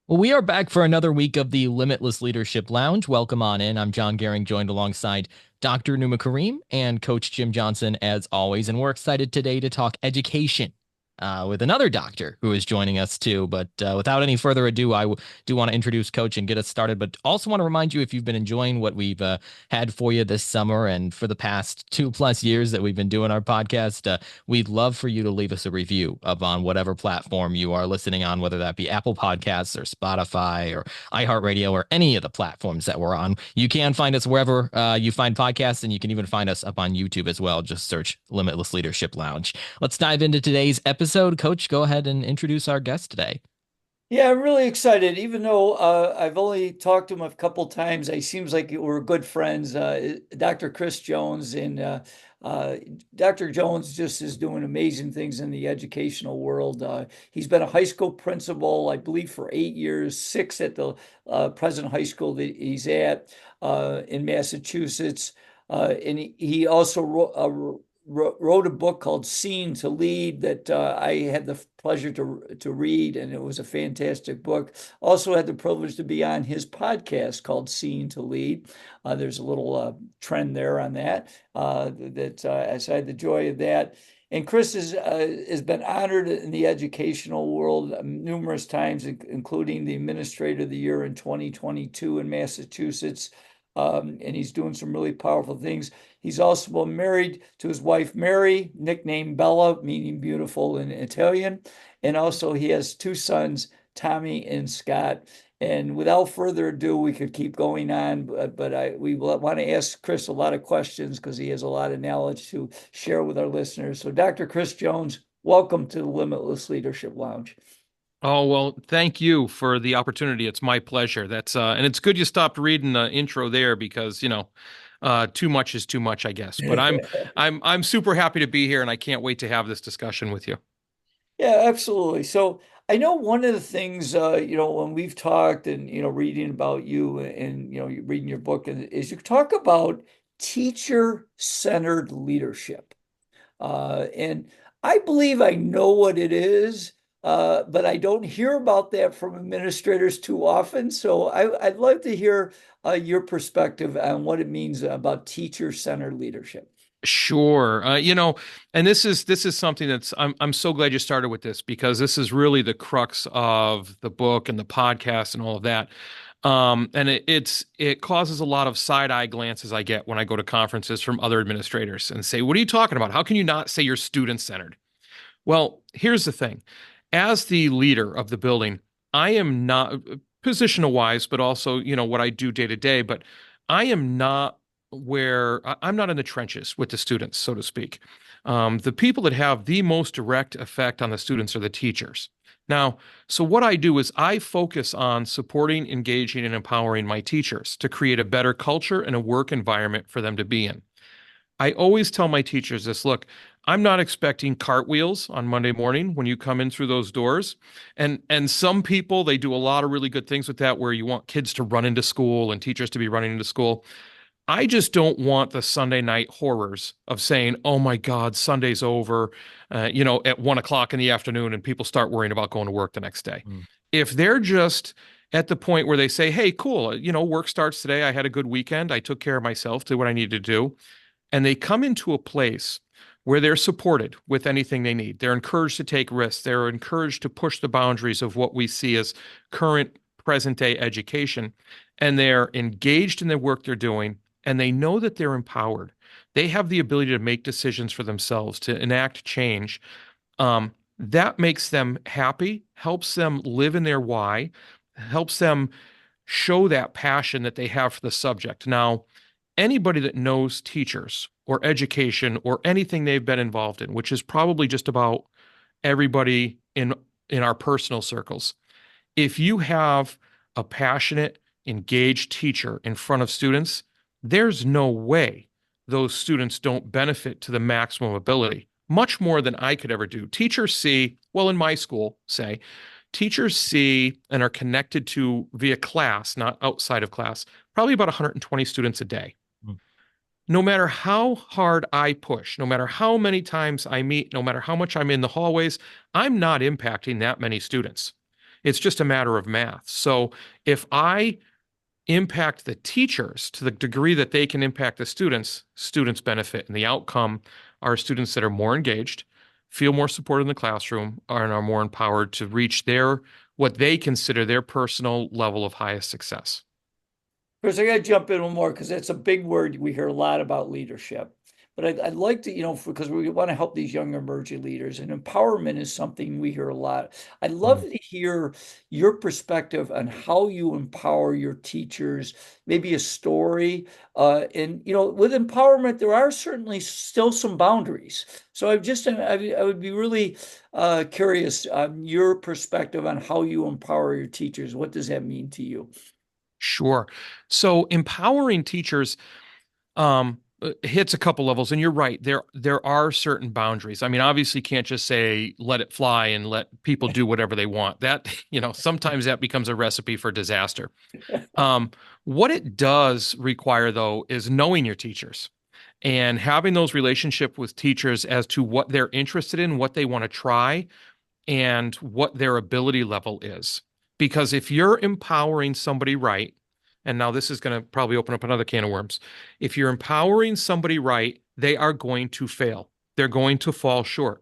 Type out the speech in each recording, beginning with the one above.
Well, we are back for another week of the Limitless Leadership Lounge. Welcome on in. I'm John Gehring, joined alongside Dr. Numa Kareem and Coach Jim Johnson, as always. And we're excited today to talk education with another doctor who is joining us too. But without any further ado, do want to introduce Coach and get us started. But also want to remind you, if you've been enjoying what we've had for you this summer and for the past 2+ years that we've been doing our podcast, we'd love for you to leave us a review up on whatever platform you are listening on, whether that be Apple Podcasts or Spotify or iHeartRadio or any of the platforms that we're on. You can find us wherever you find podcasts, and you can even find us up on YouTube as well. Just search Limitless Leadership Lounge. Let's dive into today's episode. Coach, go ahead and introduce our guest today. Yeah, I'm really excited. Even though I've only talked to him a couple times, he seems like we're good friends. Dr. Chris Jones and uh, Dr. Jones just is doing amazing things in the educational world. He's been a high school principal, I believe, for 8 years, six at the present high school that he's at in Massachusetts. And he also wrote a book called Seen to Lead that I had the pleasure to read, and it was a fantastic book. Also had the privilege to be on his podcast called Seen to Lead. There's a little trend there on that. As I had the joy of that. And Chris has been honored in the educational world numerous times, including the Administrator of the Year in 2022 in Massachusetts. And he's doing some really powerful things. He's also married to his wife, Mary, nicknamed Bella, meaning beautiful in Italian. And also, he has two sons, Tommy and Scott. And without further ado, we could keep going on, but we want to ask Chris a lot of questions because he has a lot of knowledge to share with our listeners. So, Dr. Chris Jones, welcome to the Limitless Leadership Lounge. Oh, well, thank you for the opportunity. It's my pleasure. And it's good you stopped reading the intro there because, too much is too much, I guess. But I'm super happy to be here and I can't wait to have this discussion with you. Yeah, absolutely. So I know one of the things, when we've talked and, reading about you and, reading your book is you talk about teacher-centered leadership. And I believe I know what it is, but I don't hear about that from administrators too often. So I'd love to hear your perspective on what it means about teacher-centered leadership. Sure. And this is something I'm so glad you started with this because this is really the crux of the book and the podcast and all of that. And it causes a lot of side eye glances I get when I go to conferences from other administrators and say, "What are you talking about? How can you not say you're student centered?" Well, here's the thing. As the leader of the building, I am not positional wise, but also, what I do day to day, but I am not I'm not in the trenches with the students, so to speak. The people that have the most direct effect on the students are the teachers. Now, so what I do is I focus on supporting, engaging, and empowering my teachers to create a better culture and a work environment for them to be in. I always tell my teachers this, look, I'm not expecting cartwheels on Monday morning when you come in through those doors. And some people they do a lot of really good things with that where you want kids to run into school and teachers to be running into school. I just don't want the Sunday night horrors of saying, "Oh my God, Sunday's over," at 1 o'clock in the afternoon, and people start worrying about going to work the next day. Mm. If they're just at the point where they say, "Hey, cool, work starts today. I had a good weekend. I took care of myself, did what I needed to do," and they come into a place where they're supported with anything they need. They're encouraged to take risks. They're encouraged to push the boundaries of what we see as current present day education. And they're engaged in the work they're doing, and they know that they're empowered. They have the ability to make decisions for themselves, to enact change. That makes them happy, helps them live in their why, helps them show that passion that they have for the subject. Now, anybody that knows teachers or education or anything they've been involved in, which is probably just about everybody in our personal circles, if you have a passionate, engaged teacher in front of students, there's no way those students don't benefit to the maximum ability, much more than I could ever do. Teachers see, well, in my school, say, teachers see and are connected to via class, not outside of class, probably about 120 students a day. Mm. No matter how hard I push, no matter how many times I meet, no matter how much I'm in the hallways, I'm not impacting that many students. It's just a matter of math. So if I impact the teachers to the degree that they can impact the students, students benefit. And the outcome are students that are more engaged, feel more supported in the classroom, and are more empowered to reach what they consider their personal level of highest success. Chris, I got to jump in one more because that's a big word. We hear a lot about leadership, but I'd like to, because we want to help these young emerging leaders, and empowerment is something we hear a lot. I'd love to hear your perspective on how you empower your teachers, maybe a story. And with empowerment, there are certainly still some boundaries. So I would be really curious on your perspective on how you empower your teachers. What does that mean to you? Sure. So empowering teachers hits a couple levels, and you're right. There are certain boundaries. I mean, obviously, you can't just say let it fly and let people do whatever they want. That sometimes that becomes a recipe for disaster. What it does require, though, is knowing your teachers and having those relationships with teachers as to what they're interested in, what they want to try, and what their ability level is. Because if you're empowering somebody right, and now this is going to probably open up another can of worms. If you're empowering somebody right, they are going to fail. They're going to fall short.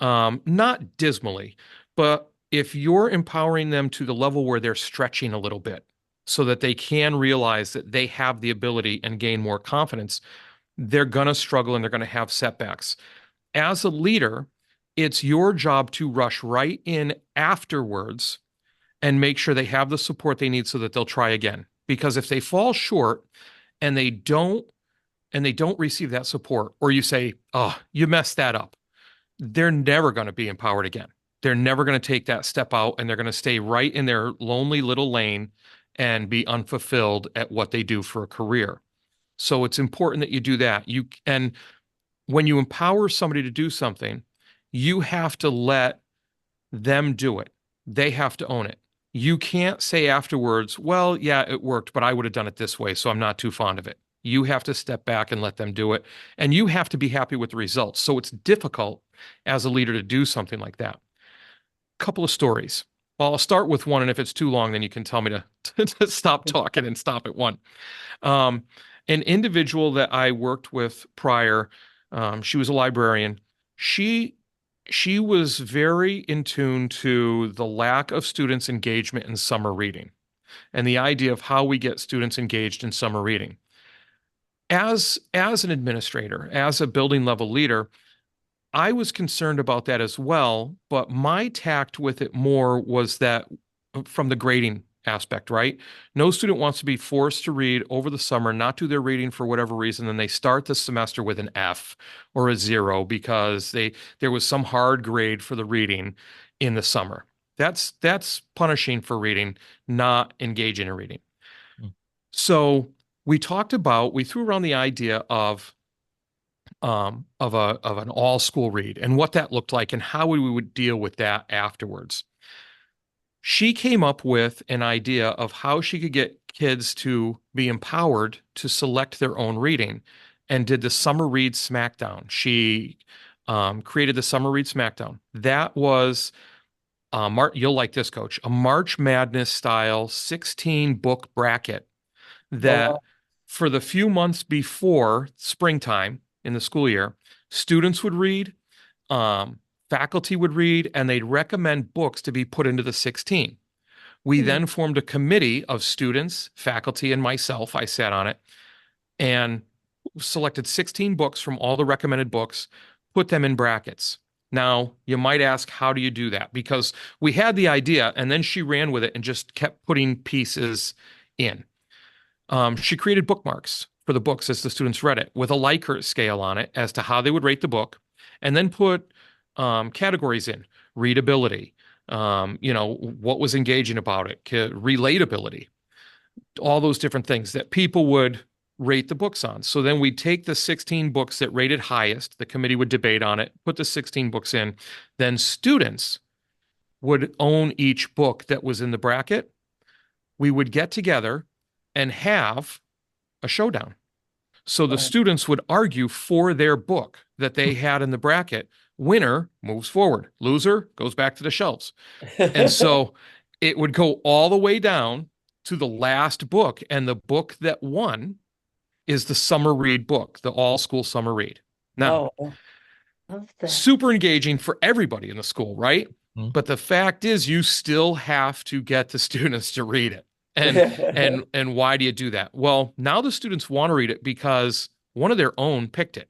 Not dismally, but if you're empowering them to the level where they're stretching a little bit so that they can realize that they have the ability and gain more confidence, they're going to struggle and they're going to have setbacks. As a leader, it's your job to rush right in afterwards and make sure they have the support they need so that they'll try again. Because if they fall short and they don't receive that support, or you say, "Oh, you messed that up," they're never going to be empowered again. They're never going to take that step out, and they're going to stay right in their lonely little lane and be unfulfilled at what they do for a career. So it's important that you do that. And when you empower somebody to do something, you have to let them do it. They have to own it. You can't say afterwards, "Well, yeah, it worked, but I would have done it this way, so I'm not too fond of it." You have to step back and let them do it. And you have to be happy with the results. So it's difficult as a leader to do something like that. Couple of stories. Well, I'll start with one, and if it's too long, then you can tell me to stop talking and stop at one. An individual that I worked with prior, she was a librarian. She was very in tune to the lack of students' engagement in summer reading and the idea of how we get students engaged in summer reading. As an administrator, as a building level leader, I was concerned about that as well, but my tact with it more was that from the grading aspect, right? No student wants to be forced to read over the summer, not do their reading for whatever reason, then they start the semester with an F or a 0 because there was some hard grade for the reading in the summer. That's punishing for reading, not engaging in reading. So we threw around the idea of an all school read and what that looked like and how we would deal with that afterwards. She came up with an idea of how she could get kids to be empowered to select their own reading and did the Summer Read Smackdown. She created the Summer Read Smackdown. That was, you'll like this, Coach, a March Madness style 16 book bracket that for the few months before springtime in the school year, students would read, faculty would read, and they'd recommend books to be put into the 16. We then formed a committee of students, faculty, and myself. I sat on it and selected 16 books from all the recommended books, put them in brackets. Now, you might ask, how do you do that? Because we had the idea, and then she ran with it and just kept putting pieces in. She created bookmarks for the books as the students read it with a Likert scale on it as to how they would rate the book, and then put categories in: readability, what was engaging about it, relatability, all those different things that people would rate the books on. So then we'd take the 16 books that rated highest, the committee would debate on it, put the 16 books in, then students would own each book that was in the bracket. We would get together and have a showdown. So the students would argue for their book that they had in the bracket. Winner moves forward. Loser goes back to the shelves. And so it would go all the way down to the last book. And the book that won is the summer read book, the all school summer read. Now, Oh, Love that. super engaging for everybody in the school, right? Mhm. But the fact is you still have to get the students to read it. And why do you do that? Well, now the students want to read it because one of their own picked it.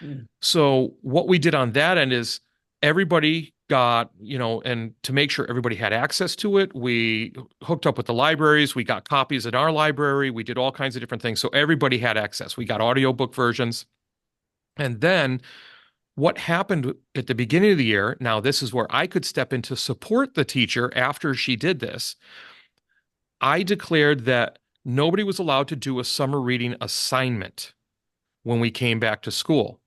Mm. So what we did on that end is everybody got, and to make sure everybody had access to it, we hooked up with the libraries. We got copies in our library. We did all kinds of different things. So everybody had access. We got audiobook versions. And then what happened at the beginning of the year, now this is where I could step in to support the teacher after she did this. I declared that nobody was allowed to do a summer reading assignment when we came back to school.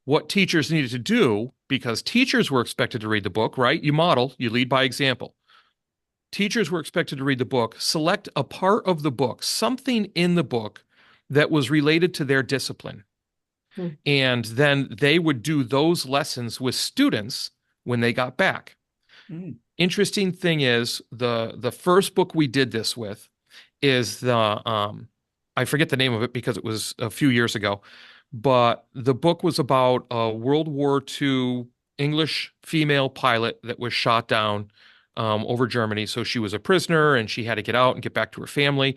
What teachers needed to do, because teachers were expected to read the book, right? You model, you lead by example. Teachers were expected to read the book, select a part of the book, something in the book that was related to their discipline. And then they would do those lessons with students when they got back. Mm. Interesting thing is the first book we did this with is I forget the name of it because it was a few years ago, but the book was about a World War II English female pilot that was shot down over Germany. So she was a prisoner and she had to get out and get back to her family.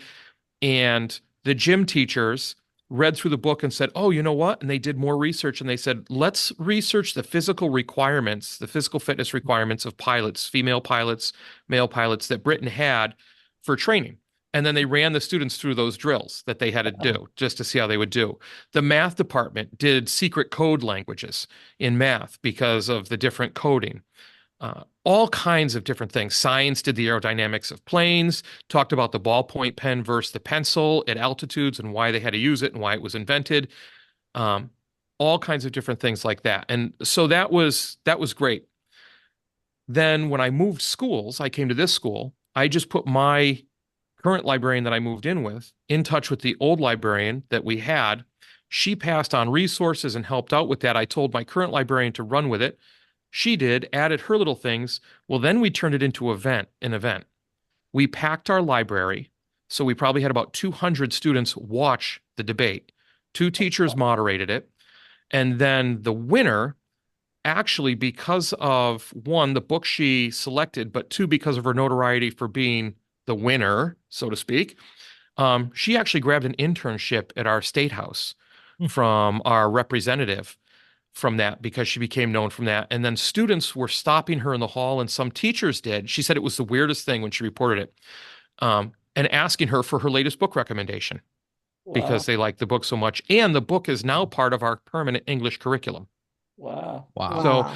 And the gym teachers read through the book and said, oh, you know what? And they did more research and they said, let's research the physical requirements, the physical fitness requirements of pilots, female pilots, male pilots that Britain had for training. And then they ran the students through those drills that they had to do just to see how they would do. The math department did secret code languages in math because of the different coding. All kinds of different things. Science did the aerodynamics of planes, talked about the ballpoint pen versus the pencil at altitudes and why they had to use it and why it was invented. All kinds of different things like that. And so that was great. Then when I moved schools, I came to this school. I just put my current librarian that I moved in with in touch with the old librarian that we had. She passed on resources and helped out with that. I told my current librarian to run with it. She did, added her little things. Well, then we turned it into an event. We packed our library. So we probably had about 200 students watch the debate. 2 teachers moderated it. And then the winner, actually, because of, 1, the book she selected, but 2, because of her notoriety for being the winner, so to speak, she actually grabbed an internship at our state house from our representative from that because she became known from that. And then students were stopping her in the hall and some teachers did. She said it was the weirdest thing when she reported it, and asking her for her latest book recommendation because they liked the book so much. And the book is now part of our permanent English curriculum. Wow. So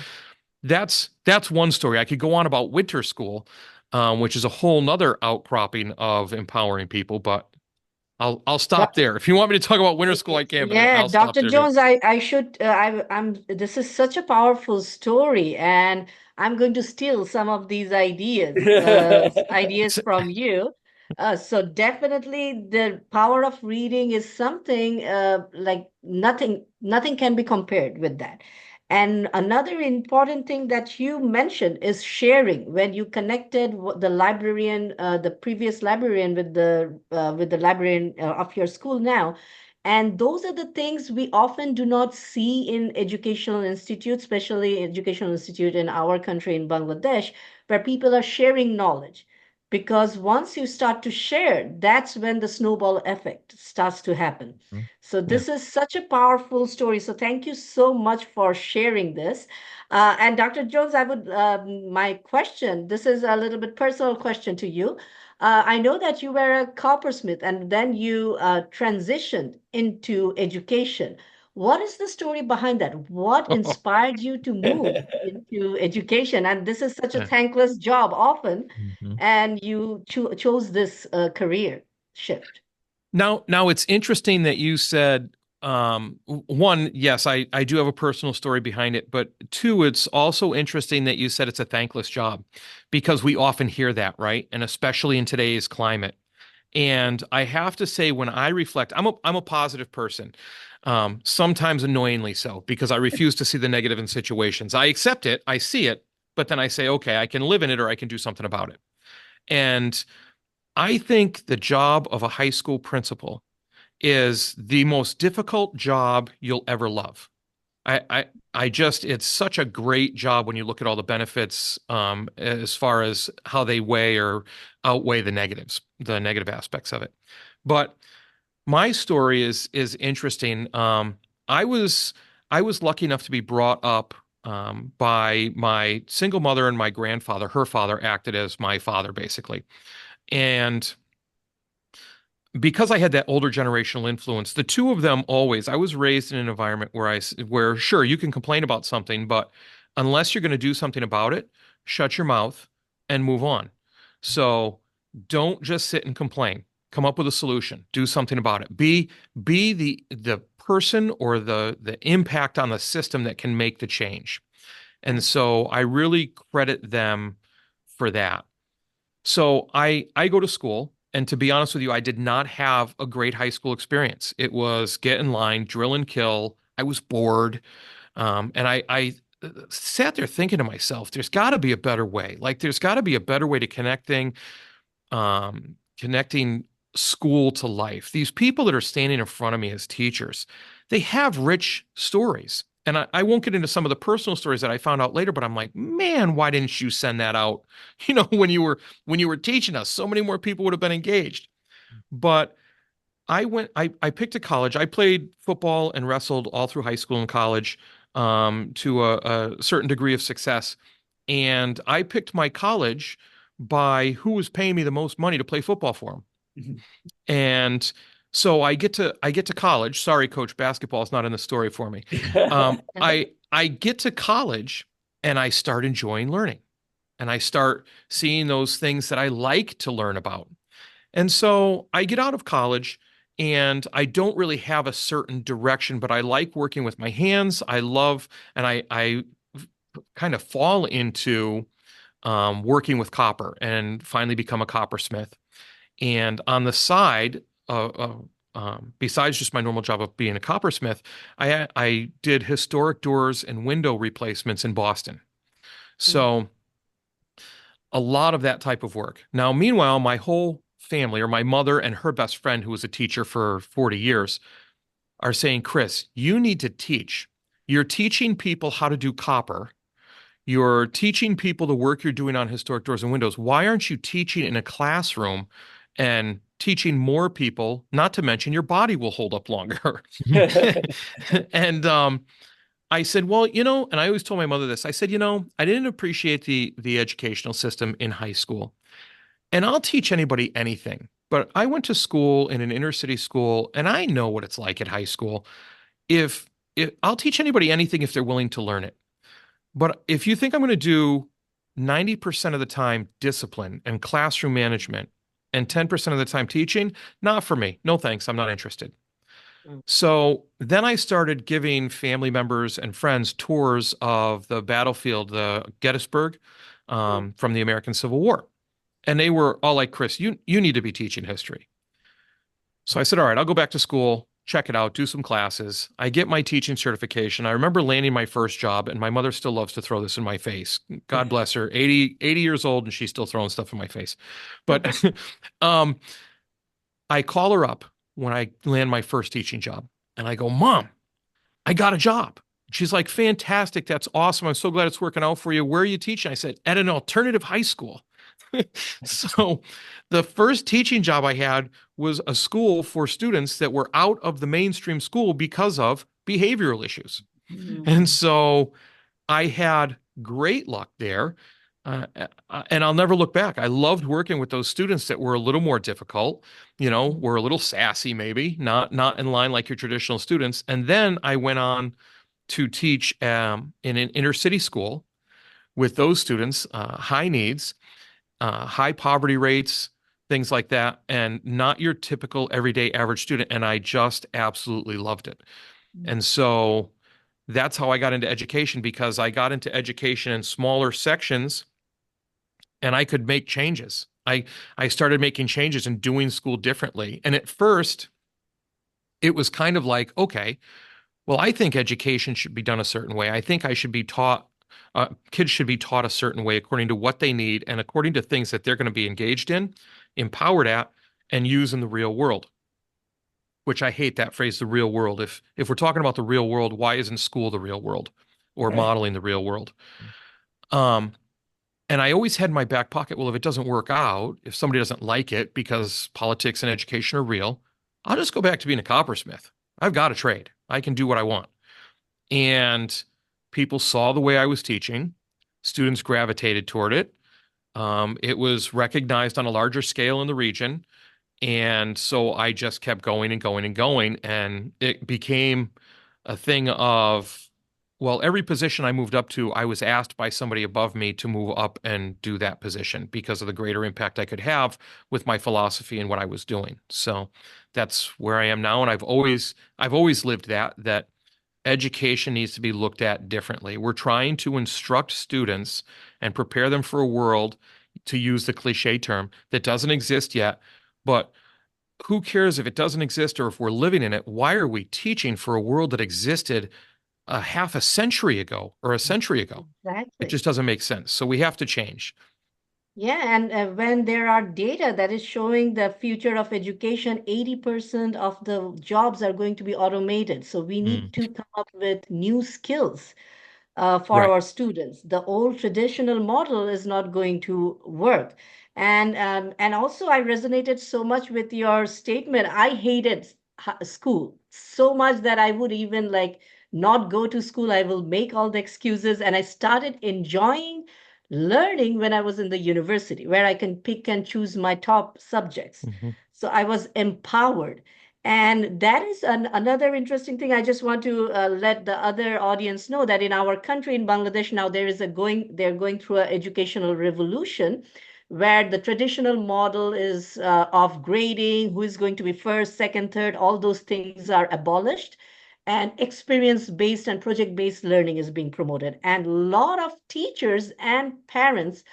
that's one story. I could go on about winter school, which is a whole nother outcropping of empowering people, but I'll stop there. If you want me to talk about winter school, I can. But I'll stop Dr. there. Jones, I should, this is such a powerful story, and I'm going to steal some of these ideas from you. So definitely the power of reading is something like nothing can be compared with that. And another important thing that you mentioned is sharing. When you connected the librarian, the previous librarian with the librarian of your school now, and those are the things we often do not see in educational institutes, especially educational institute in our country in Bangladesh, where people are sharing knowledge. Because once you start to share, that's when the snowball effect starts to happen. So this is such a powerful story. So thank you so much for sharing this. And Dr. Jones, my question, this is a little bit personal question to you. I know that you were a coppersmith and then you transitioned into education. What is the story behind that? What inspired you to move into education? And this is such a thankless job often, and you chose this career shift. Now it's interesting that you said, 1, yes, I do have a personal story behind it, but 2, it's also interesting that you said it's a thankless job because we often hear that, right? And especially in today's climate. And I have to say, when I reflect, I'm a positive person, sometimes annoyingly so, because I refuse to see the negative in situations. I accept it, I see it, but then I say, okay, I can live in it or I can do something about it. And I think the job of a high school principal is the most difficult job you'll ever love. I, I, I just, it's such a great job when you look at all the benefits, as far as how they weigh or outweigh the negatives, the negative aspects of it. But my story is interesting. I was I was lucky enough to be brought up by my single mother and my grandfather. Her father acted as my father, basically. And because I had that older generational influence, the two of them always, I was raised in an environment where sure, you can complain about something, but unless you're going to do something about it, shut your mouth and move on. So don't just sit and complain. Come up with a solution. Do something about it. Be the person or the impact on the system that can make the change. And so I really credit them for that. So I go to school, and to be honest with you, I did not have a great high school experience. It was get in line, drill and kill. I was bored, and I sat there thinking to myself, "There's got to be a better way. Like there's got to be a better way to connecting school to life. These people that are standing in front of me as teachers, they have rich stories." And I won't get into some of the personal stories that I found out later, but I'm like, man, why didn't you send that out? When you were teaching us, so many more people would have been engaged. But I picked a college. I played football and wrestled all through high school and college, to a certain degree of success. And I picked my college by who was paying me the most money to play football for them. Mhm. And so I get to college. Sorry, coach, basketball is not in the story for me. I get to college and I start enjoying learning, and I start seeing those things that I like to learn about. And so I get out of college and I don't really have a certain direction, but I like working with my hands. I love, and I kind of fall into working with copper and finally become a coppersmith. And on the side, besides just my normal job of being a coppersmith, I did historic doors and window replacements in Boston. So a lot of that type of work. Now, meanwhile, my whole family, or my mother and her best friend, who was a teacher for 40 years, are saying, Chris, you need to teach. You're teaching people how to do copper. You're teaching people the work you're doing on historic doors and windows. Why aren't you teaching in a classroom and teaching more people? Not to mention your body will hold up longer. And I said, well, and I always told my mother this. I said, I didn't appreciate the educational system in high school. And I'll teach anybody anything. But I went to school in an inner city school, and I know what it's like at high school. If I'll teach anybody anything if they're willing to learn it. But if you think I'm going to do 90% of the time discipline and classroom management and 10% of the time teaching, not for me. No thanks. I'm not interested. So then I started giving family members and friends tours of the battlefield, the Gettysburg, from the American Civil War. And they were all like, Chris, you need to be teaching history. So I said, all right, I'll go back to school, check it out, do some classes. I get my teaching certification. I remember landing my first job, and my mother still loves to throw this in my face. God bless her, 80 years old, and she's still throwing stuff in my face. But I call her up when I land my first teaching job, and I go, Mom, I got a job. She's like, fantastic. That's awesome. I'm so glad it's working out for you. Where are you teaching? I said, at an alternative high school. So the first teaching job I had was a school for students that were out of the mainstream school because of behavioral issues. And so I had great luck there. And I'll never look back. I loved working with those students that were a little more difficult, were a little sassy, maybe not in line like your traditional students. And then I went on to teach in an inner city school with those students, high needs, high poverty rates, things like that, and not your typical everyday average student. And I just absolutely loved it. And so that's how I got into education, because I got into education in smaller sections and I could make changes. I started making changes and doing school differently. And at first, it was kind of like, okay, well, I think education should be done a certain way. I think I should be taught Kids should be taught a certain way according to what they need and according to things that they're going to be engaged in, empowered at, and use in the real world. Which I hate that phrase, the real world. If we're talking about the real world, why isn't school the real world or Right. modeling the real world? And I always had in my back pocket, well, if it doesn't work out, if somebody doesn't like it because politics and education are real, I'll just go back to being a coppersmith. I've got a trade. I can do what I want. And people saw the way I was teaching. Students gravitated toward it. It was recognized on a larger scale in the region. And so I just kept going and going and going. And it became a thing of, well, every position I moved up to, I was asked by somebody above me to move up and do that position because of the greater impact I could have with my philosophy and what I was doing. So that's where I am now. And I've always lived that education needs to be looked at differently. We're trying to instruct students and prepare them for a world, to use the cliche term, that doesn't exist yet. But who cares if it doesn't exist or if we're living in it? Why are we teaching for a world that existed a half a century ago or a century ago? It Exactly. just doesn't make sense. So we have to change. Yeah, and when there are data that is showing the future of education, 80% of the jobs are going to be automated. So we Mm, need to come up with new skills for right. our students. The old traditional model is not going to work. And also I resonated so much with your statement. I hated school so much that I would even like not go to school. I will make all the excuses, and I started enjoying learning when I was in the university, where I can pick and choose my top subjects. Mhm. So I was empowered. And that is another interesting thing. I just want to let the other audience know that in our country, in Bangladesh, now they're going through an educational revolution where the traditional model is of grading, who is going to be first, second, third, all those things are abolished. And experience-based and project-based learning is being promoted. And a lot of teachers and parents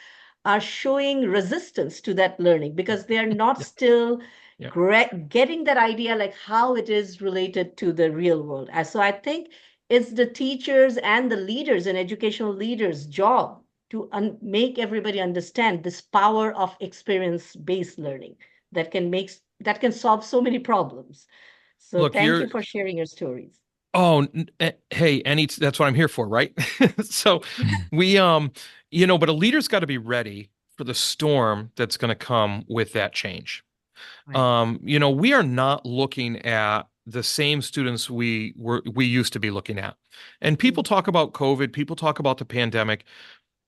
are showing resistance to that learning because they are not Yeah. still Yeah. getting that idea like how it is related to the real world. And so I think it's the teachers and the leaders and educational leaders' job to make everybody understand this power of experience-based learning that can solve so many problems. So Look, thank you for sharing your stories. oh, hey, that's what I'm here for, right? So we, but a leader's got to be ready for the storm that's going to come with that change. Right. We are not looking at the same students we used to be looking at. And people talk about COVID, people talk about the pandemic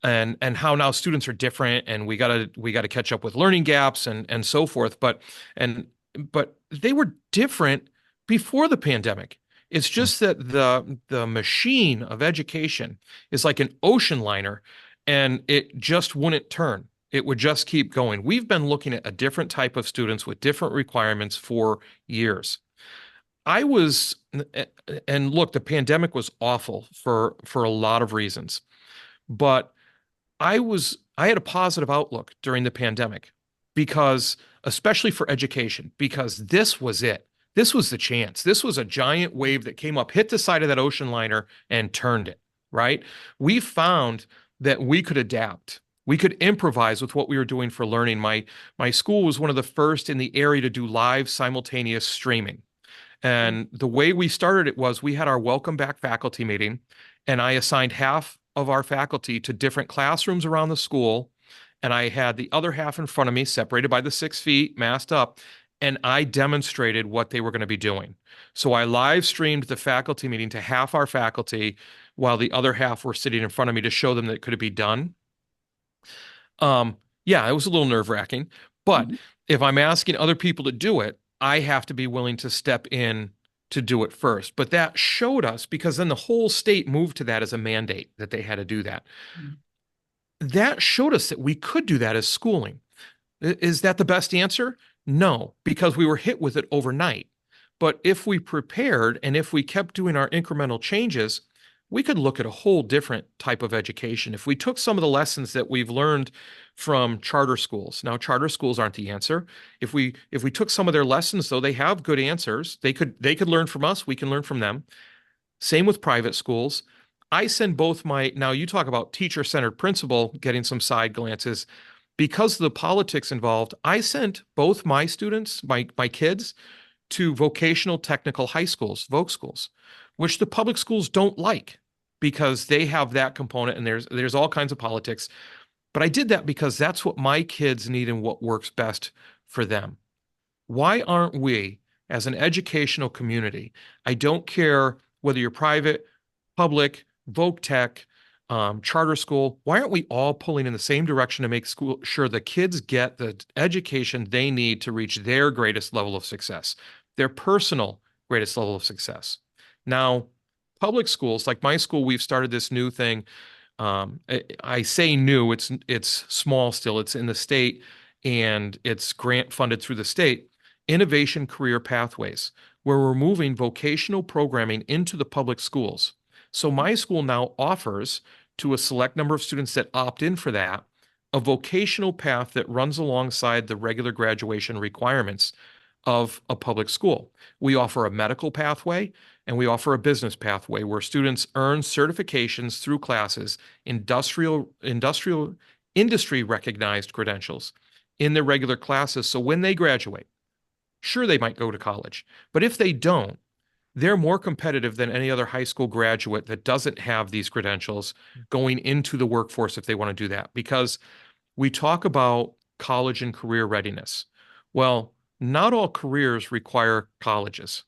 and how now students are different and we gotta catch up with learning gaps and so forth. But they were different before the pandemic. It's just that the machine of education is like an ocean liner and it just wouldn't turn. It would just keep going. We've been looking at a different type of students with different requirements for years. And look, the pandemic was awful for a lot of reasons, but I had a positive outlook during the pandemic because, especially for education, because this was it. This was the chance. This was a giant wave that came up, hit the side of that ocean liner and turned it, right? We found that we could adapt. We could improvise with what we were doing for learning. My school was one of the first in the area to do live simultaneous streaming. And the way we started it was we had our welcome back faculty meeting, and I assigned half of our faculty to different classrooms around the school. And I had the other half in front of me, separated by the 6 feet, masked up, and I demonstrated what they were going to be doing. So I live streamed the faculty meeting to half our faculty while the other half were sitting in front of me to show them that could it be done. Yeah, it was a little nerve-wracking, but if I'm asking other people to do it, I have to be willing to step in to do it first. But that showed us, because then the whole state moved to that as a mandate that they had to do that. That showed us that we could do that as schooling. Is that the best answer? No, because we were hit with it overnight. But if we prepared and if we kept doing our incremental changes, we could look at a whole different type of education. If we took some of the lessons that we've learned from charter schools. Now, charter schools aren't the answer. If we took some of their lessons, though, they have good answers. They could learn from us. We can learn from them. Same with private schools. I send both now you talk about teacher-centered principal getting some side glances. Because of the politics involved, I sent both my students, my kids, to vocational technical high schools, voc schools, which the public schools don't like because they have that component and there's all kinds of politics. But I did that because that's what my kids need and what works best for them. Why aren't we, as an educational community, I don't care whether you're private, public, voc tech, charter school, why aren't we all pulling in the same direction to make sure the kids get the education they need to reach their greatest level of success, their personal greatest level of success? Now, public schools, like my school, we've started this new thing. I say new, it's small still. It's in the state and it's grant funded through the state. Innovation Career Pathways, where we're moving vocational programming into the public schools. So my school now offers to a select number of students that opt in for that, a vocational path that runs alongside the regular graduation requirements of a public school. We offer a medical pathway and we offer a business pathway where students earn certifications through classes, industry recognized credentials in their regular classes. So when they graduate, sure, they might go to college, but if they don't, they're more competitive than any other high school graduate that doesn't have these credentials going into the workforce if they want to do that. Because we talk about college and career readiness. Well, not all careers require colleges.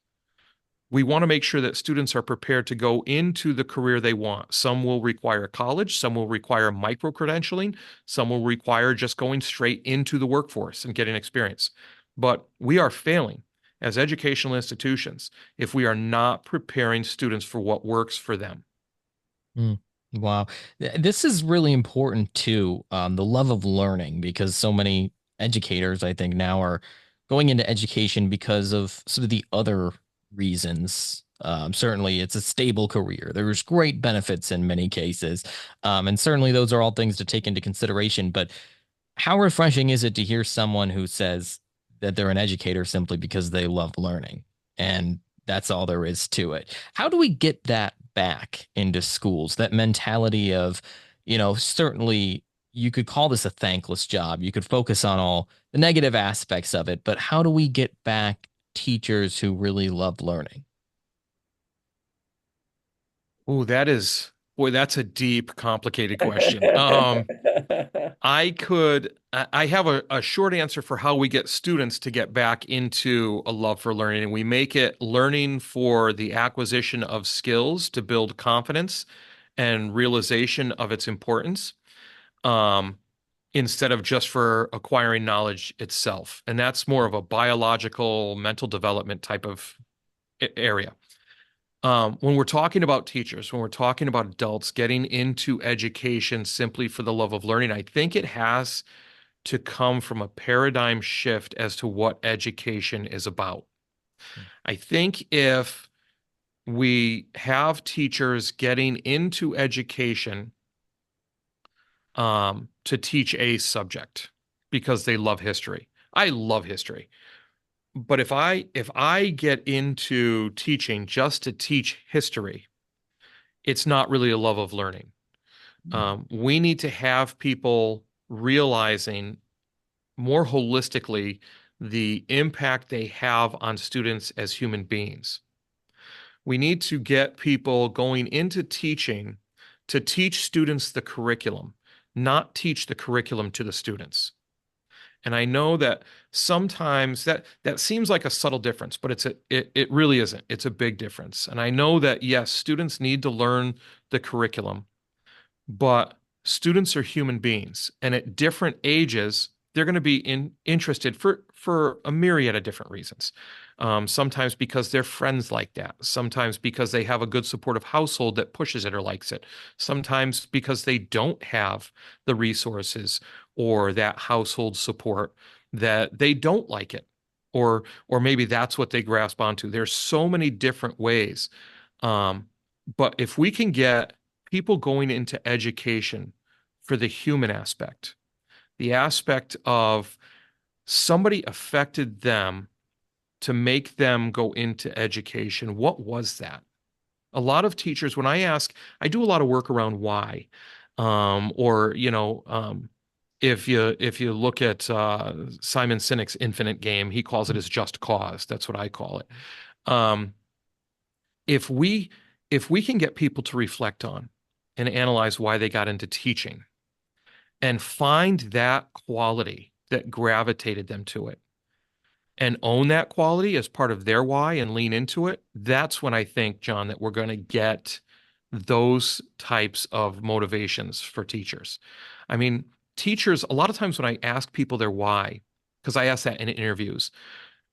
We want to make sure that students are prepared to go into the career they want. Some will require college, some will require micro-credentialing, some will require just going straight into the workforce and getting experience. But we are failing as educational institutions if we are not preparing students for what works for them. Wow. This is really important too, the love of learning, because so many educators, I think, now are going into education because of sort of the other reasons. Certainly, it's a stable career. There's great benefits in many cases. And certainly those are all things to take into consideration. But how refreshing is it to hear someone who says that they're an educator simply because they love learning, and that's all there is to it? How do we get that back into schools, that mentality of, certainly you could call this a thankless job. You could focus on all the negative aspects of it, but how do we get back teachers who really love learning? Oh, that's a deep, complicated question. I have a short answer for how we get students to get back into a love for learning, and we make it learning for the acquisition of skills to build confidence and realization of its importance, instead of just for acquiring knowledge itself. And that's more of a biological, mental development type of area. When we're talking about teachers, when we're talking about adults getting into education simply for the love of learning, I think it has to come from a paradigm shift as to what education is about. I think if we have teachers getting into education to teach a subject because they love history. I love history. But if I get into teaching just to teach history, it's not really a love of learning. We need to have people realizing more holistically the impact they have on students as human beings. We need to get people going into teaching to teach students the curriculum, not teach the curriculum to the students. And I know that sometimes that seems like a subtle difference, but it really isn't. It's a big difference. And I know that, yes, students need to learn the curriculum, but students are human beings. And at different ages, they're going to be interested for a myriad of different reasons. Sometimes because their friends like that. Sometimes because they have a good supportive household that pushes it or likes it. Sometimes because they don't have the resources or that household support that they don't like it. Or maybe that's what they grasp onto. There's so many different ways. But if we can get people going into education for the human aspect, the aspect of somebody affected them to make them go into education. What was that? A lot of teachers, when I do a lot of work around why, or if you look at Simon Sinek's Infinite Game, he calls it his just cause. That's what I call it. If we can get people to reflect on and analyze why they got into teaching and find that quality that gravitated them to it and own that quality as part of their why and lean into it, that's when I think, John, that we're going to get those types of motivations for teachers. I mean, teachers, a lot of times when I ask people their why, because I ask that in interviews,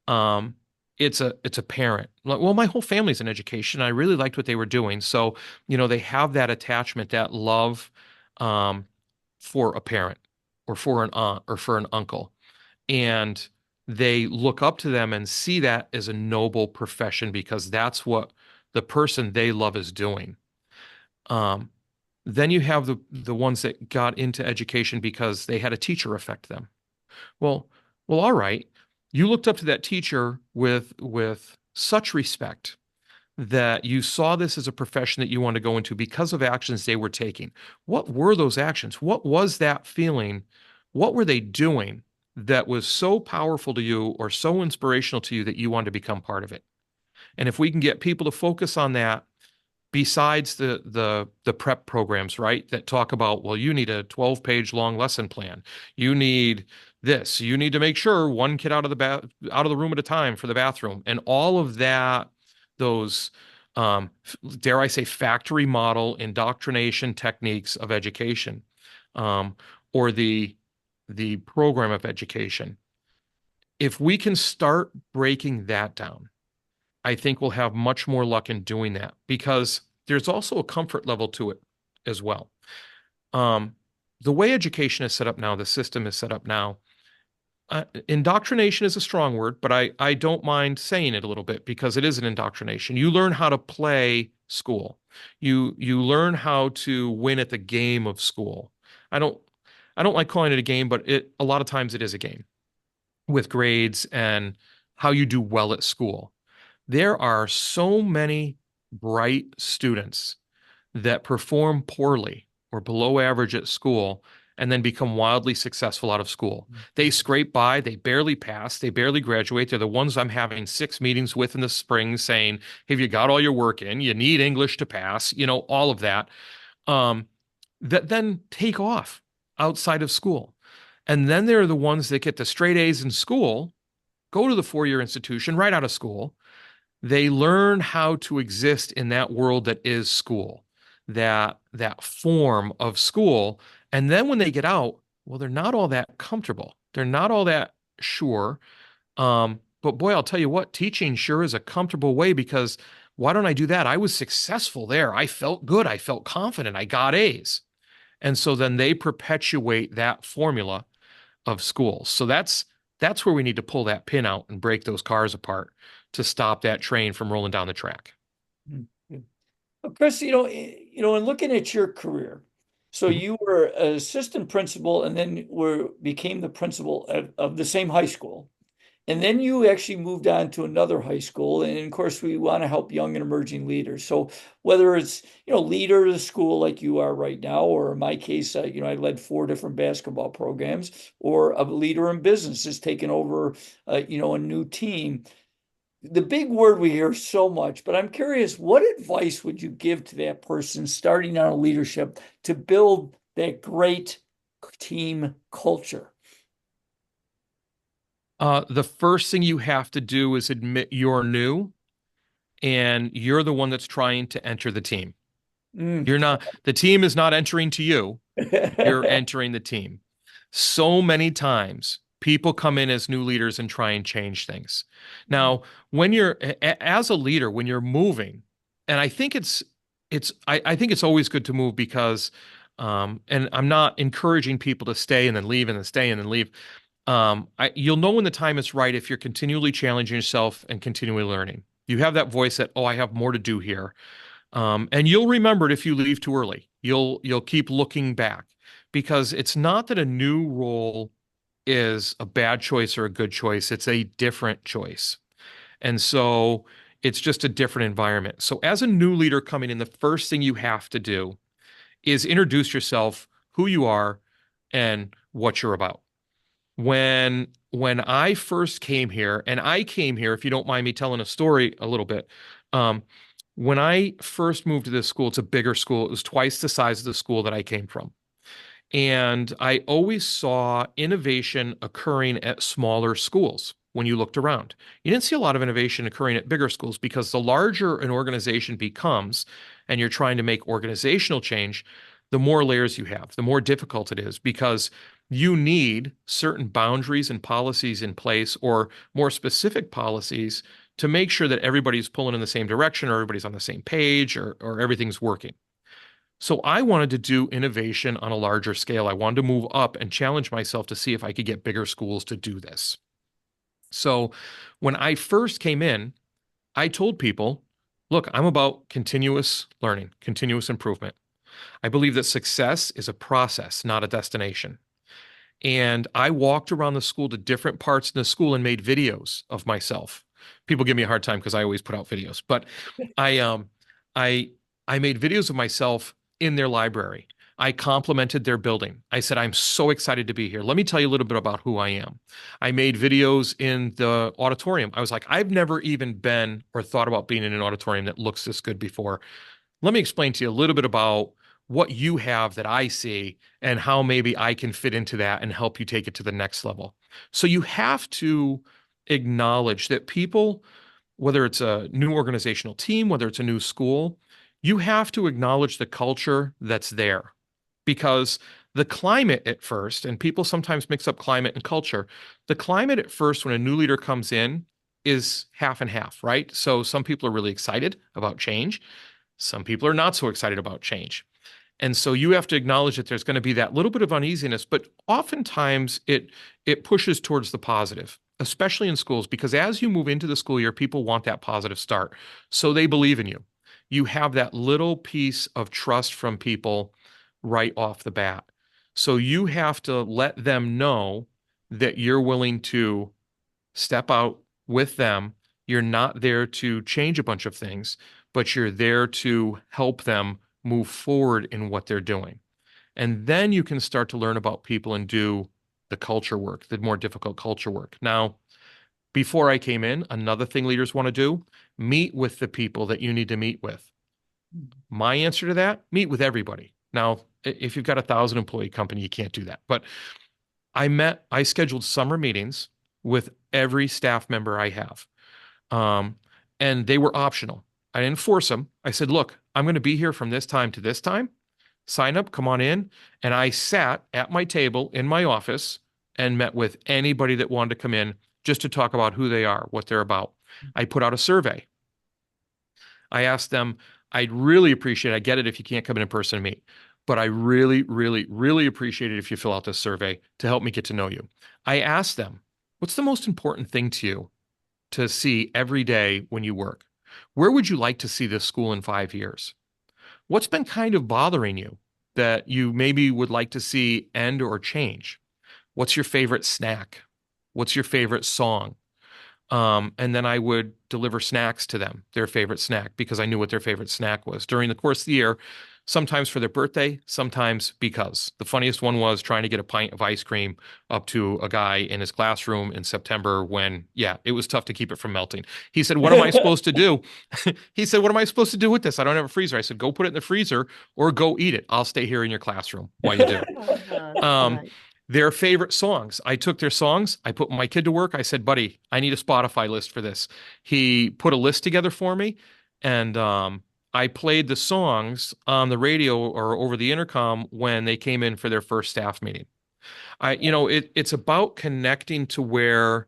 it's a parent. Like, well, my whole family's in education. I really liked what they were doing. So, they have that attachment, that love for a parent or for an aunt or for an uncle. And they look up to them and see that as a noble profession because that's what the person they love is doing. Then you have the ones that got into education because they had a teacher affect them. Well, all right. You looked up to that teacher with such respect that you saw this as a profession that you wanted to go into because of actions they were taking. What were those actions? What was that feeling? What were they doing that was so powerful to you or so inspirational to you that you wanted to become part of it? And if we can get people to focus on that, besides the prep programs, right, that talk about, well, you need a 12-page long lesson plan. You need this. You need to make sure one kid out of the room at a time for the bathroom, and all of that. Those, dare I say, factory model indoctrination techniques of education, or the program of education. If we can start breaking that down, I think we'll have much more luck in doing that because there's also a comfort level to it as well. The way education is set up now, the system is set up now, indoctrination is a strong word, but I don't mind saying it a little bit because it is an indoctrination. You learn how to play school. You learn how to win at the game of school. I don't like calling it a game, but a lot of times it is a game with grades and how you do well at school. There are so many bright students that perform poorly or below average at school and then become wildly successful out of school. They scrape by, they barely pass, they barely graduate. They're the ones I'm having 6 meetings with in the spring saying, have you got all your work in? You need English to pass, all of that. That then take off outside of school. And then there are the ones that get the straight A's in school, go to the four-year institution right out of school. They learn how to exist in that world that is school, that form of school. And then when they get out, well, they're not all that comfortable. They're not all that sure. But boy, I'll tell you what, teaching sure is a comfortable way because why don't I do that? I was successful there. I felt good. I felt confident. I got A's. And so then they perpetuate that formula of schools. So that's where we need to pull that pin out and break those cars apart to stop that train from rolling down the track. Well, Chris, in looking at your career, so you were an assistant principal and then became the principal of the same high school. And then you actually moved on to another high school. And of course, we want to help young and emerging leaders. So whether it's, leader of the school like you are right now, or in my case, I led 4 different basketball programs, or a leader in business is taking over, a new team. The big word we hear so much, but I'm curious, what advice would you give to that person starting out in leadership to build that great team culture? The first thing you have to do is admit you're new and you're the one that's trying to enter the team. You're not, the team is not entering to you. You're entering the team. So many times people come in as new leaders and try and change things. Now, when you're, as a leader, when you're moving, and I think I think it's always good to move because, and I'm not encouraging people to stay and then leave and then stay and then leave. You'll know when the time is right if you're continually challenging yourself and continually learning. You have that voice that, oh, I have more to do here. And you'll remember it if you leave too early. You'll keep looking back because it's not that a new role is a bad choice or a good choice. It's a different choice. And so It's just a different environment. So as a new leader coming in, the first thing you have to do is introduce yourself, who you are, and what you're about. When I first came here, and I came here, if you don't mind me telling a story a little bit, um, when I first moved to this school, it's a bigger school. It was twice the size of the school that I came from. And I always saw innovation occurring at smaller schools when you looked around. You didn't see a lot of innovation occurring at bigger schools because the larger an organization becomes and you're trying to make organizational change, the more layers you have, the more difficult it is because you need certain boundaries and policies in place or more specific policies to make sure that everybody's pulling in the same direction or everybody's on the same page or everything's working. So I wanted to do innovation on a larger scale. I wanted to move up and challenge myself to see if I could get bigger schools to do this. So when I first came in, I told people, look, I'm about continuous learning, continuous improvement. I believe that success is a process, not a destination. And I walked around the school to different parts of the school and made videos of myself. People give me a hard time because I always put out videos, but I I made videos of myself in their library. I complimented their building. I said, I'm so excited to be here. Let me tell you a little bit about who I am. I made videos in the auditorium. I was like, I've never even been or thought about being in an auditorium that looks this good before. Let me explain to you a little bit about what you have that I see and how maybe I can fit into that and help you take it to the next level. So you have to acknowledge that people, whether it's a new organizational team, whether it's a new school, you have to acknowledge the culture that's there because the climate at first, and people sometimes mix up climate and culture, the climate at first when a new leader comes in is half and half, right? So some people are really excited about change. Some people are not so excited about change. And so you have to acknowledge that there's going to be that little bit of uneasiness, but oftentimes it pushes towards the positive, especially in schools, because as you move into the school year, people want that positive start. So they believe in you. You have that little piece of trust from people right off the bat. So you have to let them know that you're willing to step out with them. You're not there to change a bunch of things, but you're there to help them move forward in what they're doing. And then you can start to learn about people and do the culture work, the more difficult culture work. Now, before I came in, another thing leaders want to do, meet with the people that you need to meet with. My answer to that, meet with everybody. Now, if you've got 1,000 employee company, you can't do that. But I scheduled summer meetings with every staff member I have. And they were optional. I didn't force them. I said, look, I'm going to be here from this time to this time. Sign up, come on in. And I sat at my table in my office and met with anybody that wanted to come in just to talk about who they are, what they're about. I put out a survey. I asked them, I'd really appreciate it. I get it if you can't come in person and meet, but I really, really, really appreciate it if you fill out this survey to help me get to know you. I asked them, what's the most important thing to you to see every day when you work? Where would you like to see this school in 5 years? What's been kind of bothering you that you maybe would like to see end or change? What's your favorite snack? What's your favorite song? And then I would deliver snacks to them, their favorite snack, because I knew what their favorite snack was during the course of the year, sometimes for their birthday, sometimes because. The funniest one was trying to get a pint of ice cream up to a guy in his classroom in September when, yeah, it was tough to keep it from melting. He said, what am I supposed to do? He said, what am I supposed to do with this? I don't have a freezer. I said, go put it in the freezer or go eat it. I'll stay here in your classroom while you do it. Their favorite songs. I took their songs. I put my kid to work. I said, buddy, I need a Spotify list for this. He put a list together for me, and I played the songs on the radio or over the intercom when they came in for their first staff meeting. It's about connecting to where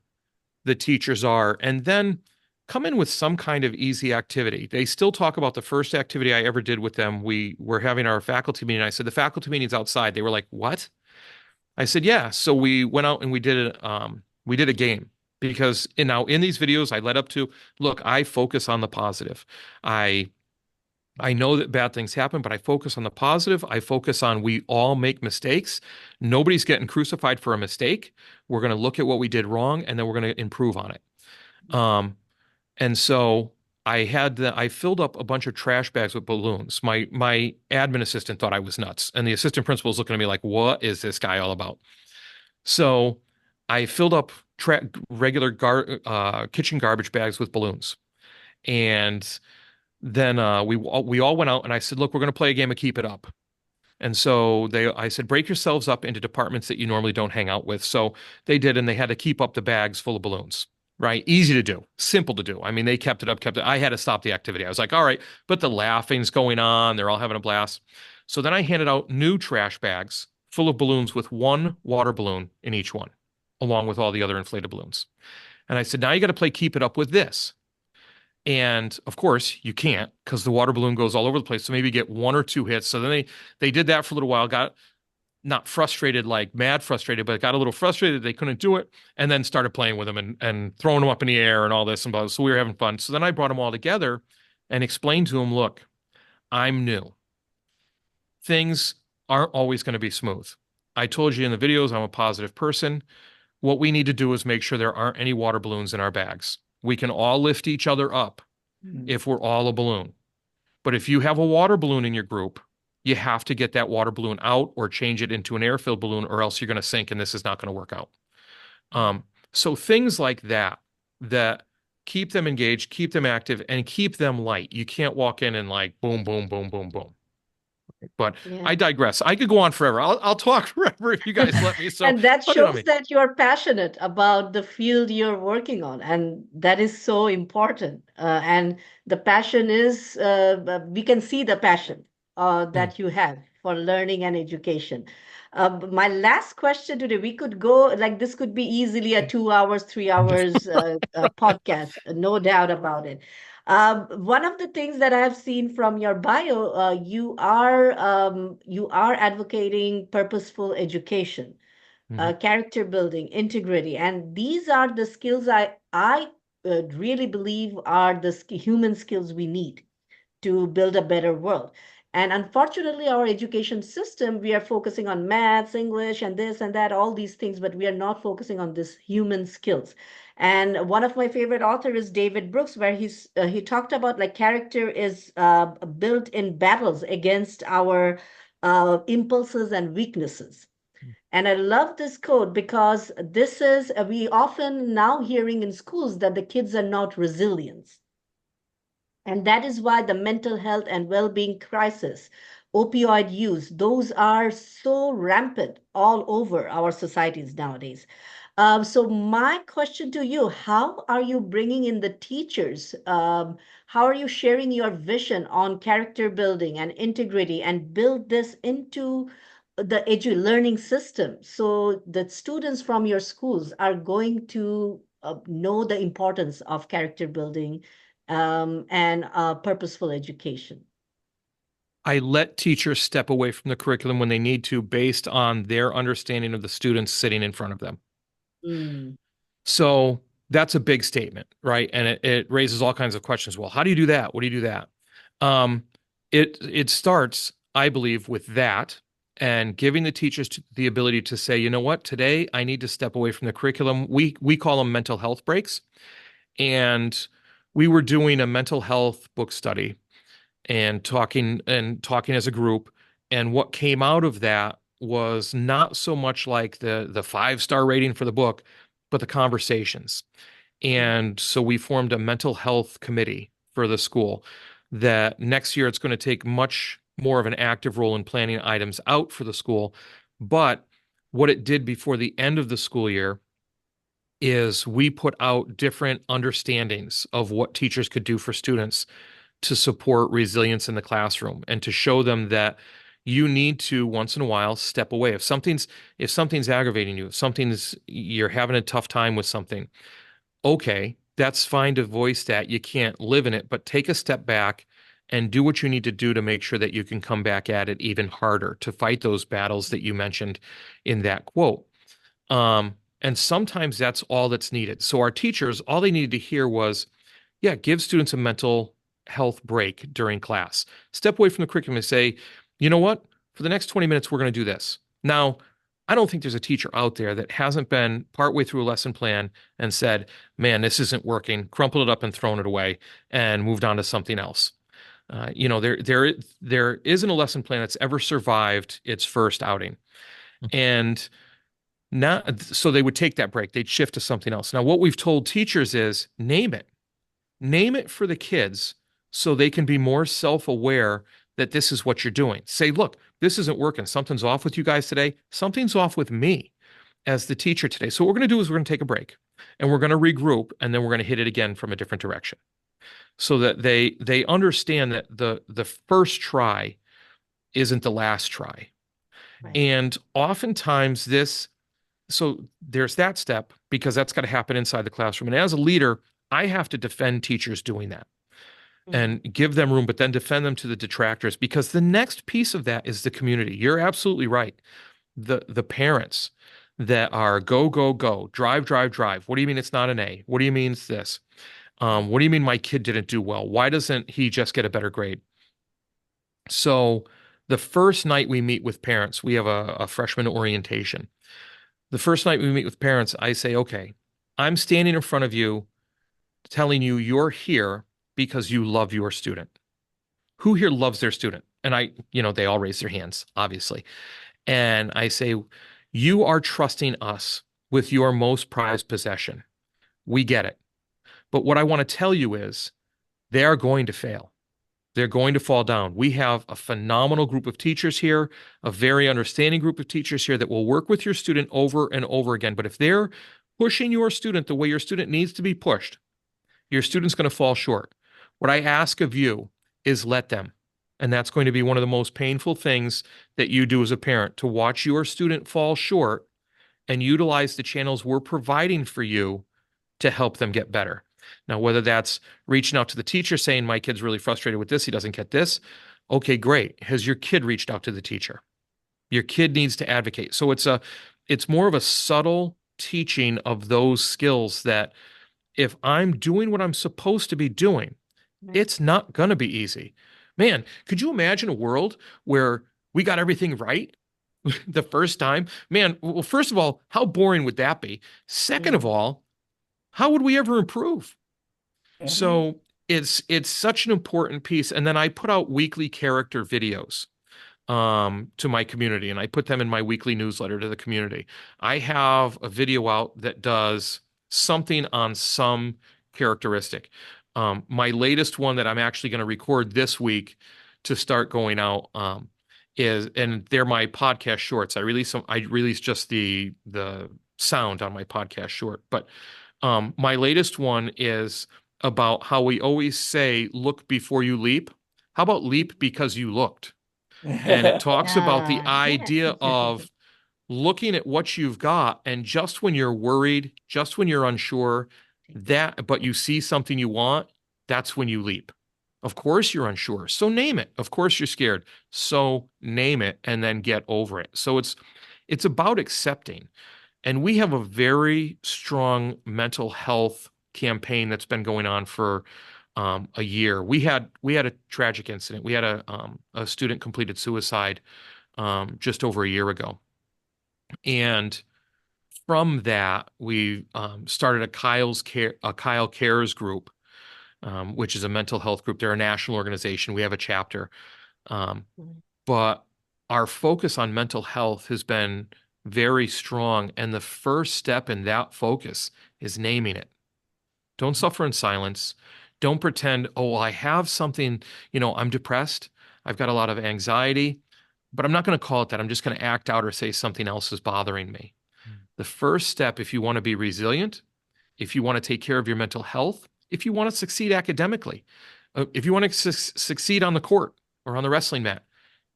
the teachers are and then come in with some kind of easy activity. They still talk about the first activity I ever did with them. We were having our faculty meeting. I said, the faculty meeting's outside. They were like, what? I said, yeah. So we went out and we did a game because now in these videos I led up to, look, I focus on the positive. I know that bad things happen, but I focus on the positive. I focus on we all make mistakes. Nobody's getting crucified for a mistake. We're going to look at what we did wrong and then we're going to improve on it. And so I filled up a bunch of trash bags with balloons. My admin assistant thought I was nuts, and the assistant principal was looking at me like, "What is this guy all about?" So I filled up regular kitchen garbage bags with balloons, and then we all went out, and I said, "Look, we're going to play a game of Keep It Up." And so I said, break yourselves up into departments that you normally don't hang out with. So they did, and they had to keep up the bags full of balloons, right? Easy to do, simple to do. I mean, they kept it up, kept it. I had to stop the activity. I was like, all right, but the laughing's going on. They're all having a blast. So then I handed out new trash bags full of balloons with one water balloon in each one, along with all the other inflated balloons. And I said, now you got to play Keep It Up with this. And of course, you can't because the water balloon goes all over the place. So maybe you get one or two hits. So then they did that for a little while, got not frustrated, like mad frustrated, but got a little frustrated. They couldn't do it, and then started playing with them and throwing them up in the air and all this and blah. So we were having fun. So then I brought them all together and explained to them, look, I'm new. Things aren't always going to be smooth. I told you in the videos, I'm a positive person. What we need to do is make sure there aren't any water balloons in our bags. We can all lift each other up if we're all a balloon. But if you have a water balloon in your group, you have to get that water balloon out or change it into an air-filled balloon, or else you're going to sink and this is not going to work out. So things like that keep them engaged, keep them active, and keep them light. You can't walk in and like boom, boom, boom, boom, boom. But Yeah. I digress. I could go on forever. I'll talk forever if you guys let me. So And that put it on shows me. that you're passionate about the field you're working on, and that is so important. And the passion is, we can see the passion that you have for learning and education. My last question today, we could go, like, this could be easily a 2 hours, 3 hours podcast, no doubt about it. One of the things that I have seen from your bio, you are advocating purposeful education, character building, integrity, and these are the skills I really believe are the human skills we need to build a better world. And unfortunately, our education system, we are focusing on maths, English, and this and that, all these things, but we are not focusing on this human skills. And one of my favorite authors is David Brooks, where he talked about like character is built in battles against our impulses and weaknesses. And I love this quote because this is, we often now hearing in schools that the kids are not resilient. And that is why the mental health and well-being crisis, opioid use, those are so rampant all over our societies nowadays. So my question to you, how are you bringing in the teachers? How are you sharing your vision on character building and integrity and build this into the learning system so that students from your schools are going to know the importance of character building and purposeful education? I let teachers step away from the curriculum when they need to based on their understanding of the students sitting in front of them. So that's a big statement, right? And it raises all kinds of questions. Well, how do you do that? What do you do that? It starts, I believe, with that and giving the teachers the ability to say, you know what, today I need to step away from the curriculum. We call them mental health breaks. And we were doing a mental health book study and talking as a group. And what came out of that was not so much like the 5-star rating for the book, but the conversations. And so we formed a mental health committee for the school that next year it's going to take much more of an active role in planning items out for the school. But what it did before the end of the school year is we put out different understandings of what teachers could do for students to support resilience in the classroom and to show them that you need to once in a while step away. If something's aggravating you, if you're having a tough time with something, okay, that's fine to voice that. You can't live in it, but take a step back and do what you need to do to make sure that you can come back at it even harder to fight those battles that you mentioned in that quote. And sometimes that's all that's needed. So our teachers, all they needed to hear was, yeah, give students a mental health break during class. Step away from the curriculum and say, you know what? For the next 20 minutes, we're going to do this. Now, I don't think there's a teacher out there that hasn't been partway through a lesson plan and said, man, this isn't working, crumpled it up and thrown it away and moved on to something else. There isn't a lesson plan that's ever survived its first outing. And not so they would take that break, they'd shift to something else. Now, what we've told teachers is name it. Name it for the kids so they can be more self-aware that this is what you're doing. Say, look, this isn't working. Something's off with you guys today. Something's off with me as the teacher today. So what we're going to do is we're going to take a break and we're going to regroup and then we're going to hit it again from a different direction so that they understand that the first try isn't the last try. Right. And oftentimes so there's that step because that's got to happen inside the classroom. And as a leader, I have to defend teachers doing that and give them room, but then defend them to the detractors because the next piece of that is the community. You're absolutely right. The parents that are go, go, go, drive, drive, drive. What do you mean it's not an A? What do you mean it's this? What do you mean my kid didn't do well? Why doesn't he just get a better grade? So the first night we meet with parents, we have a freshman orientation. The first night we meet with parents, I say, okay, I'm standing in front of you telling you you're here because you love your student. Who here loves their student? And they all raise their hands, obviously. And I say, you are trusting us with your most prized possession. We get it. But what I want to tell you is they are going to fail. They're going to fall down. We have a phenomenal group of teachers here, a very understanding group of teachers here that will work with your student over and over again. But if they're pushing your student the way your student needs to be pushed, your student's going to fall short. What I ask of you is let them. And that's going to be one of the most painful things that you do as a parent, to watch your student fall short and utilize the channels we're providing for you to help them get better. Now, whether that's reaching out to the teacher saying, my kid's really frustrated with this, he doesn't get this. Okay, great. Has your kid reached out to the teacher? Your kid needs to advocate. So it's more of a subtle teaching of those skills that if I'm doing what I'm supposed to be doing, it's not going to be easy. Man, could you imagine a world where we got everything right the first time? Man, well, first of all, how boring would that be? Second of all, how would we ever improve? So it's such an important piece. And then I put out weekly character videos to my community, and I put them in my weekly newsletter to the community. I have a video out that does something on some characteristic. My latest one that I'm actually going to record this week to start going out and they're my podcast shorts. I release just the sound on my podcast short, but my latest one is about how we always say, look before you leap. How about leap because you looked? And it talks about the idea of looking at what you've got, and just when you're worried, just when you're unsure, but you see something you want, that's when you leap. Of course you're unsure, so name it. Of course you're scared, so name it and then get over it. So it's about accepting. And we have a very strong mental health campaign that's been going on for a year. We had a tragic incident. We had a student completed suicide just over a year ago. And from that, we started a Kyle Cares group, which is a mental health group. They're a national organization. We have a chapter. But our focus on mental health has been very strong. And the first step in that focus is naming it. Don't suffer in silence. Don't pretend, oh, well, I have something, I'm depressed. I've got a lot of anxiety, but I'm not going to call it that. I'm just going to act out or say something else is bothering me. The first step, if you want to be resilient, if you want to take care of your mental health, if you want to succeed academically, if you want to succeed on the court or on the wrestling mat,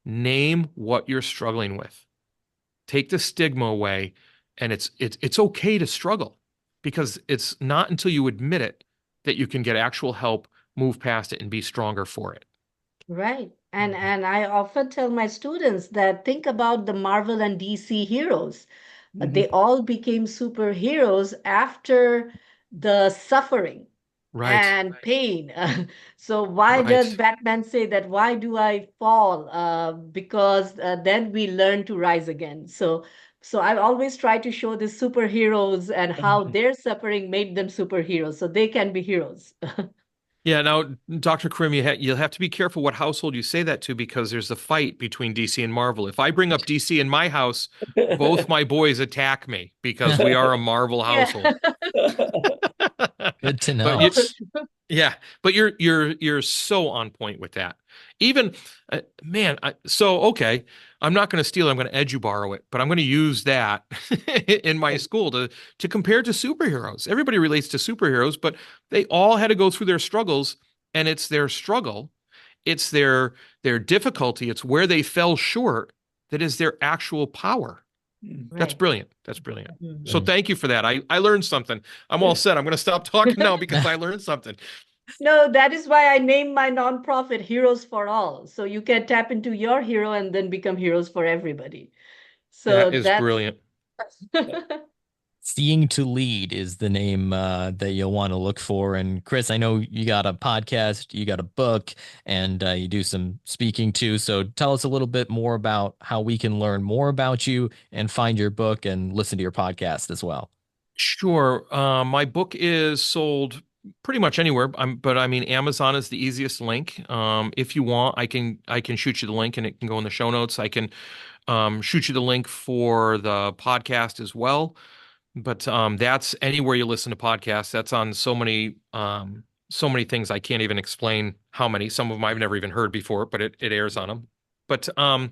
name what you're struggling with. Take the stigma away, and it's okay to struggle, because it's not until you admit it that you can get actual help, move past it, and be stronger for it. Right. And I often tell my students that think about the Marvel and DC heroes. They all became superheroes after the suffering and pain. So why does Batman say that? Why do I fall? Because then we learn to rise again. So So I always try to show the superheroes and how their suffering made them superheroes so they can be heroes. Yeah, now, Dr. Karim, you'll have to be careful what household you say that to because there's a fight between DC and Marvel. If I bring up DC in my house, both my boys attack me because we are a Marvel Yeah. household. Good to But know. yeah, but you're so on point with that. Even man, okay, I'm not going to steal it. I'm going to edu-borrow it, but I'm going to use that in my school to compare to superheroes. Everybody relates to superheroes, but they all had to go through their struggles, and it's their struggle, it's their difficulty, it's where they fell short that is their actual power. That's Right. brilliant. That's brilliant. So Mm. thank you for that. I learned something. I'm all set. I'm going to stop talking now because I learned something. No, that is why I named my nonprofit Heroes for All. So you can tap into your hero and then become heroes for everybody. So That is that's brilliant. Seeing to Lead is the name that you'll want to look for. And Chris, I know you got a podcast, you got a book, and you do some speaking too. So tell us a little bit more about how we can learn more about you and find your book and listen to your podcast as well. Sure. My book is sold pretty much anywhere. But I mean, Amazon is the easiest link. If you want, I can shoot you the link and it can go in the show notes. I can shoot you the link for the podcast as well. But that's anywhere you listen to podcasts. That's on so many things I can't even explain how many. Some of them I've never even heard before, but it airs on them. But I'm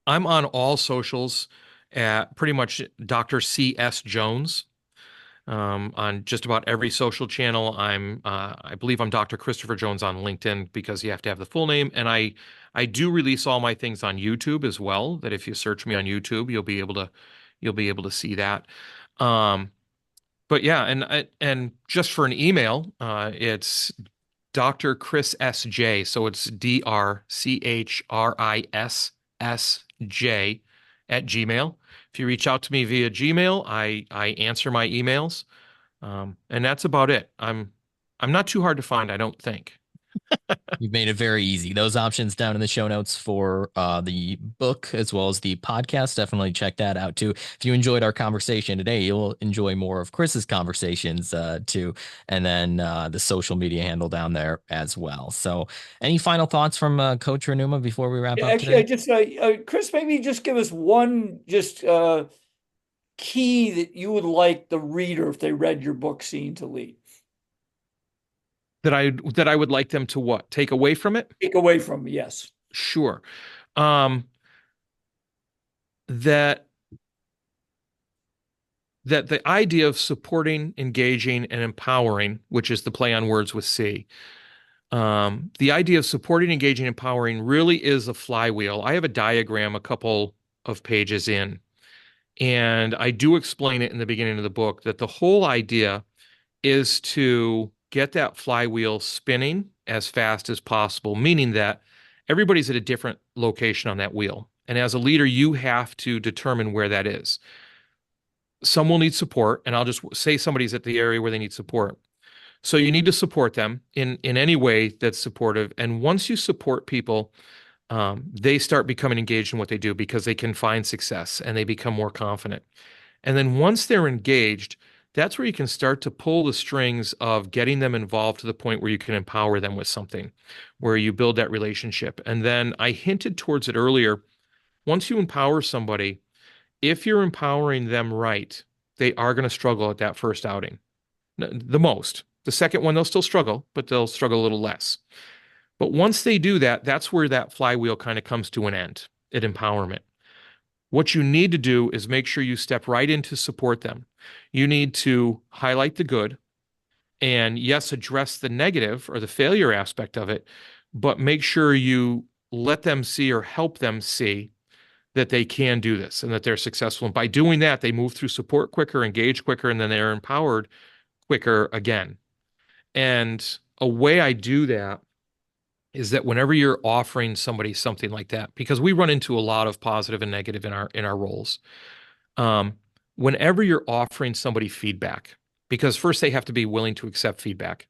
on all socials at pretty much Dr. C.S. Jones. On just about every social channel. I believe I'm Dr. Christopher Jones on LinkedIn because you have to have the full name. And I do release all my things on YouTube as well, that if you search me on YouTube, you'll be able to see that. But yeah, and just for an email, it's Dr. Chris S.J. So it's DrChrisSJ at Gmail. If you reach out to me via Gmail, I answer my emails. And that's about it. I'm not too hard to find, I don't think. You've made it very easy. Those options down in the show notes for the book as well as the podcast. Definitely check that out too. If you enjoyed our conversation today, you'll enjoy more of Chris's conversations too. And then the social media handle down there as well. So any final thoughts from Coach Renuma before we wrap up Actually, today? I just Chris, maybe just give us one key that you would like the reader if they read your book, Seeing to Lead. That I would like them to what? Take away from it? Take away from, yes. Sure. That the idea of supporting, engaging, and empowering, which is the play on words with C, the idea of supporting, engaging, empowering really is a flywheel. I have a diagram a couple of pages in, and I do explain it in the beginning of the book that the whole idea is to get that flywheel spinning as fast as possible, meaning that everybody's at a different location on that wheel. And as a leader, you have to determine where that is. Some will need support, and I'll just say somebody's at the area where they need support. So you need to support them in any way that's supportive. And once you support people, they start becoming engaged in what they do because they can find success and they become more confident. And then once they're engaged, that's where you can start to pull the strings of getting them involved to the point where you can empower them with something, where you build that relationship. And then I hinted towards it earlier. Once you empower somebody, if you're empowering them right, they are going to struggle at that first outing. The most. The second one, they'll still struggle, but they'll struggle a little less. But once they do that, that's where that flywheel kind of comes to an end at empowerment. What you need to do is make sure you step right in to support them. You need to highlight the good and, yes, address the negative or the failure aspect of it, but make sure you let them see or help them see that they can do this and that they're successful. And by doing that, they move through support quicker, engage quicker, and then they're empowered quicker again. And a way I do that is that whenever you're offering somebody something like that, because we run into a lot of positive and negative in our roles, whenever you're offering somebody feedback, because first they have to be willing to accept feedback.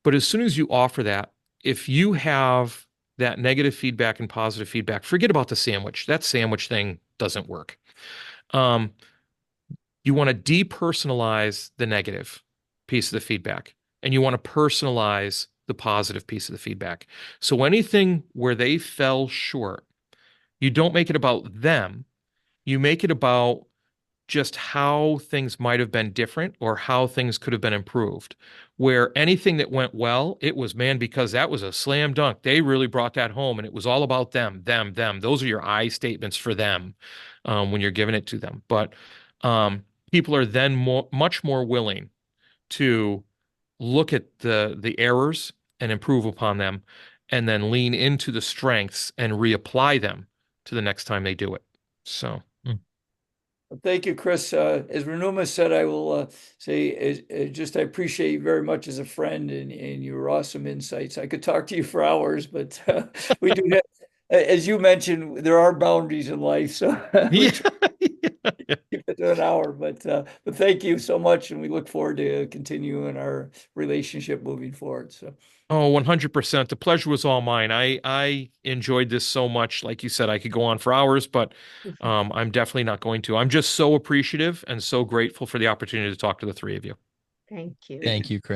But as soon as you offer that, if you have that negative feedback and positive feedback, forget about the sandwich. That sandwich thing doesn't work. You want to depersonalize the negative piece of the feedback, and you want to personalize the positive piece of the feedback. So anything where they fell short, you don't make it about them. You make it about just how things might have been different or how things could have been improved. Where anything that went well, it was, man, because that was a slam dunk. They really brought that home, and it was all about them, them, them. Those are your I statements for them when you're giving it to them. But people are then much more willing to look at the errors and improve upon them, and then lean into the strengths and reapply them to the next time they do it. So. Thank you, Chris. As Renuma said, I will say I appreciate you very much as a friend and your awesome insights. I could talk to you for hours, but we do have, as you mentioned, there are boundaries in life, so we try to keep it to an hour. But thank you so much, and we look forward to continuing our relationship moving forward. So. Oh, 100%. The pleasure was all mine. I enjoyed this so much. Like you said, I could go on for hours, but I'm definitely not going to. I'm just so appreciative and so grateful for the opportunity to talk to the three of you. Thank you. Thank you, Chris.